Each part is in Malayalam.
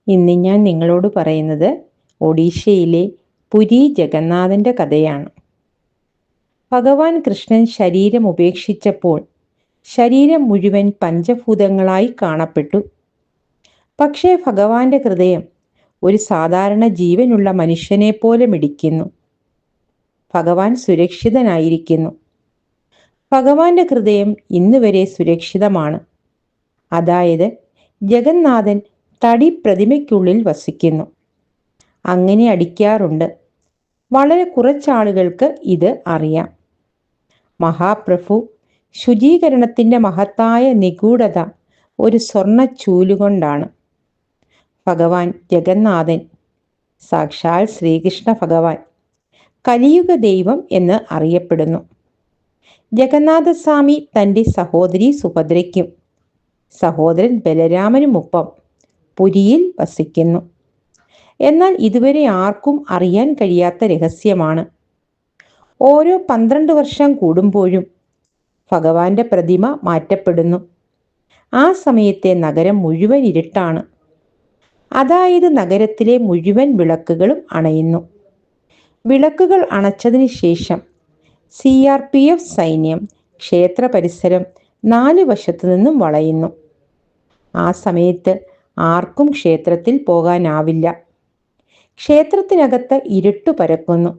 ഇന്ന് ഞാൻ നിങ്ങളോട് പറയുന്നത് ഒഡീഷയിലെ പുരി ജഗന്നാഥൻ്റെ കഥയാണ്. ഭഗവാൻ കൃഷ്ണൻ ശരീരം ഉപേക്ഷിച്ചപ്പോൾ ശരീരം മുഴുവൻ പഞ്ചഭൂതങ്ങളായി കാണപ്പെട്ടു. പക്ഷേ ഭഗവാന്റെ ഹൃദയം ഒരു സാധാരണ ജീവനുള്ള മനുഷ്യനെ പോലെ മിടിക്കുന്നു. ഭഗവാൻ സുരക്ഷിതനായിരിക്കുന്നു. ഭഗവാന്റെ ഹൃദയം ഇന്നുവരെ സുരക്ഷിതമാണ്. അതായത് ജഗന്നാഥൻ തടി പ്രതിമയ്ക്കുള്ളിൽ വസിക്കുന്നു. അങ്ങനെ അടിക്കാറുണ്ട്. വളരെ കുറച്ചാളുകൾക്ക് ഇത് അറിയാം. മഹാപ്രഭു ശുചീകരണത്തിൻ്റെ മഹത്തായ നിഗൂഢത ഒരു സ്വർണ്ണ ചൂലുകൊണ്ടാണ്. ഭഗവാൻ ജഗന്നാഥൻ, സാക്ഷാൽ ശ്രീകൃഷ്ണ ഭഗവാൻ, കലിയുഗ ദൈവം എന്ന് അറിയപ്പെടുന്നു. ജഗന്നാഥസ്വാമി തൻ്റെ സഹോദരി സുഭദ്രയ്ക്കും സഹോദരൻ ബലരാമനുമൊപ്പം പുരിയിൽ വസിക്കുന്നു. എന്നാൽ ഇതുവരെ ആർക്കും അറിയാൻ കഴിയാത്ത രഹസ്യമാണ്. ഓരോ 12 വർഷം കൂടുമ്പോഴും ഭഗവാന്റെ പ്രതിമ മാറ്റപ്പെടുന്നു. ആ സമയത്തെ നഗരം മുഴുവൻ ഇരുട്ടാണ്. അതായത് നഗരത്തിലെ മുഴുവൻ വിളക്കുകളും അണയുന്നു. വിളക്കുകൾ അണച്ചതിന് ശേഷം CRPF സൈന്യം ക്ഷേത്ര പരിസരം 4 വശത്തു നിന്നും വളയുന്നു. ആ സമയത്ത് ആർക്കും ക്ഷേത്രത്തിൽ പോകാനാവില്ല. ക്ഷേത്രത്തിനകത്ത് ഇരുട്ടു പരക്കുന്നു.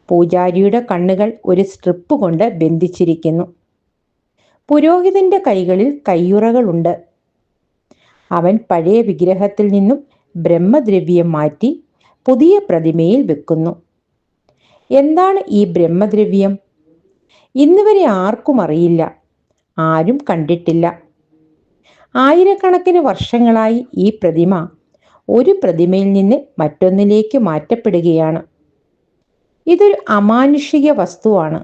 പൂജാരിയുടെ കണ്ണുകൾ ഒരു സ്ട്രിപ്പ് കൊണ്ട് ബന്ധിച്ചിരിക്കുന്നു. പുരോഹിതന്റെ കൈകളിൽ കയ്യുറകളുണ്ട്. അവൻ പഴയ വിഗ്രഹത്തിൽ നിന്നും ബ്രഹ്മദ്രവ്യം മാറ്റി പുതിയ പ്രതിമയിൽ വെക്കുന്നു. എന്താണ് ഈ ബ്രഹ്മദ്രവ്യം? ഇന്നുവരെ ആർക്കും അറിയില്ല, ആരും കണ്ടിട്ടില്ല. ആയിരക്കണക്കിന് വർഷങ്ങളായി ഈ പ്രതിമ ഒരു പ്രതിമയിൽ നിന്ന് മറ്റൊന്നിലേക്ക് മാറ്റപ്പെടുകയാണ്. ഇതൊരു അമാനുഷിക വസ്തുവാണ്.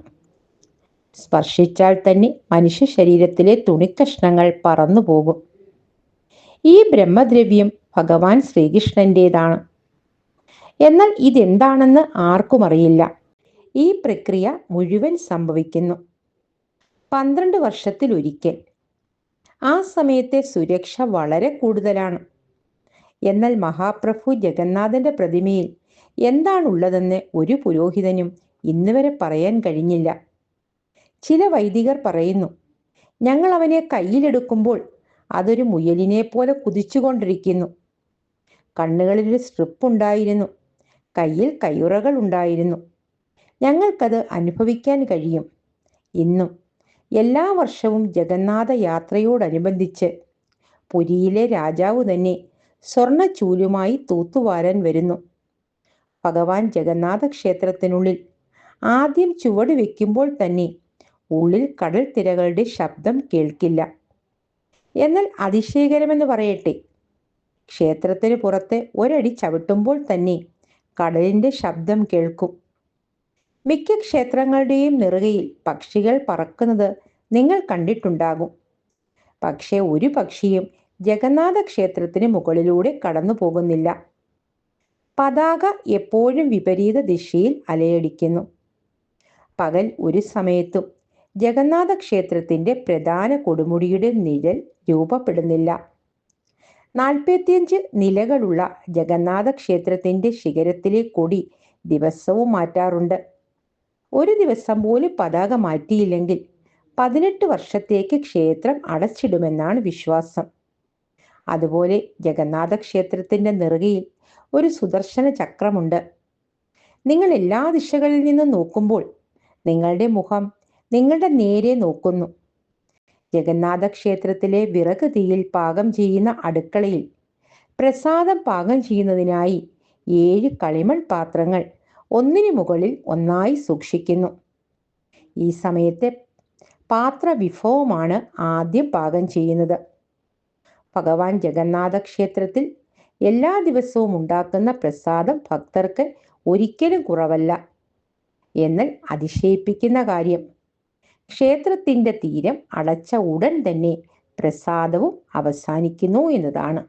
സ്പർശിച്ചാൽ തന്നെ മനുഷ്യ ശരീരത്തിലെ തുണിക്കഷ്ണങ്ങൾ പറന്നു പോകും. ഈ ബ്രഹ്മദ്രവ്യം ഭഗവാൻ ശ്രീകൃഷ്ണൻ്റേതാണ്. എന്നാൽ ഇതെന്താണെന്ന് ആർക്കും അറിയില്ല. ഈ പ്രക്രിയ മുഴുവൻ സംഭവിക്കുന്നു 12 വർഷത്തിലൊരിക്കൽ. ആ സമയത്തെ സുരക്ഷ വളരെ കൂടുതലാണ്. എന്നാൽ മഹാപ്രഭു ജഗന്നാഥന്റെ പ്രതിമയിൽ എന്താണുള്ളതെന്ന് ഒരു പുരോഹിതനും ഇന്നുവരെ പറയാൻ കഴിഞ്ഞില്ല. ചില വൈദികർ പറയുന്നു, ഞങ്ങൾ അവനെ കയ്യിലെടുക്കുമ്പോൾ അതൊരു മുയലിനെ പോലെ കുതിച്ചുകൊണ്ടിരിക്കുന്നു. കണ്ണുകളിലൊരു സ്ട്രിപ്പ് ഉണ്ടായിരുന്നു, കയ്യിൽ കയ്യുറകൾ ഉണ്ടായിരുന്നു. ഞങ്ങൾക്കത് അനുഭവിക്കാൻ കഴിയും. ഇന്നും എല്ലാ വർഷവും ജഗന്നാഥ യാത്രയോടനുബന്ധിച്ച് പുരിയിലെ രാജാവ് തന്നെ സ്വർണ്ണ ചൂലുമായി തൂത്തുവാരാൻ വരുന്നു. ഭഗവാൻ ജഗന്നാഥ ക്ഷേത്രത്തിനുള്ളിൽ ആദ്യം ചുവട് വെക്കുമ്പോൾ തന്നെ ഉള്ളിൽ കടൽ തിരകളുടെ ശബ്ദം കേൾക്കില്ല. എന്നാൽ അതിശയകരമെന്ന് പറയട്ടെ, ക്ഷേത്രത്തിന് പുറത്ത് ഒരടി ചവിട്ടുമ്പോൾ തന്നെ കടലിൻ്റെ ശബ്ദം കേൾക്കും. മിക്ക ക്ഷേത്രങ്ങളുടെയും നെറുകയിൽ പക്ഷികൾ പറക്കുന്നത് നിങ്ങൾ കണ്ടിട്ടുണ്ടാകും. പക്ഷേ ഒരു പക്ഷിയും ജഗന്നാഥ ക്ഷേത്രത്തിന് മുകളിലൂടെ കടന്നു പോകുന്നില്ല. പതാക എപ്പോഴും വിപരീത ദിശയിൽ അലയടിക്കുന്നു. പകൽ ഒരു സമയത്തും ജഗന്നാഥ ക്ഷേത്രത്തിൻ്റെ പ്രധാന കൊടുമുടിയുടെ നിഴൽ രൂപപ്പെടുന്നില്ല. 45 നിലകളുള്ള ജഗന്നാഥ ക്ഷേത്രത്തിൻ്റെ ശിഖരത്തിലെ കൊടി ദിവസവും മാറ്റാറുണ്ട്. ഒരു ദിവസം പോലും പതാക മാറ്റിയില്ലെങ്കിൽ 18 വർഷത്തേക്ക് ക്ഷേത്രം അടച്ചിടുമെന്നാണ് വിശ്വാസം. അതുപോലെ ജഗന്നാഥ ക്ഷേത്രത്തിൻ്റെ നെറുകയിൽ ഒരു സുദർശന ചക്രമുണ്ട്. നിങ്ങൾ എല്ലാ ദിശകളിൽ നിന്നും നോക്കുമ്പോൾ നിങ്ങളുടെ മുഖം നിങ്ങളുടെ നേരെ നോക്കുന്നു. ജഗന്നാഥ ക്ഷേത്രത്തിലെ വിറക് തീയിൽ പാകം ചെയ്യുന്ന അടുക്കളയിൽ പ്രസാദം പാകം ചെയ്യുന്നതിനായി 7 കളിമൺ പാത്രങ്ങൾ ഒന്നിനു മുകളിൽ ഒന്നായി സൂക്ഷിക്കുന്നു. ഈ സമയത്തെ പാത്രവിഭവമാണ് ആദ്യം പാകം ചെയ്യുന്നത്. ഭഗവാൻ ജഗന്നാഥ ക്ഷേത്രത്തിൽ എല്ലാ ദിവസവും ഉണ്ടാക്കുന്ന പ്രസാദം ഭക്തർക്ക് ഒരിക്കലും കുറവല്ല. എന്നാൽ അതിശയിപ്പിക്കുന്ന കാര്യം, ക്ഷേത്രത്തിൻ്റെ തീരം അടച്ച ഉടൻ തന്നെ പ്രസാദവും അവസാനിക്കുന്നു എന്നതാണ്.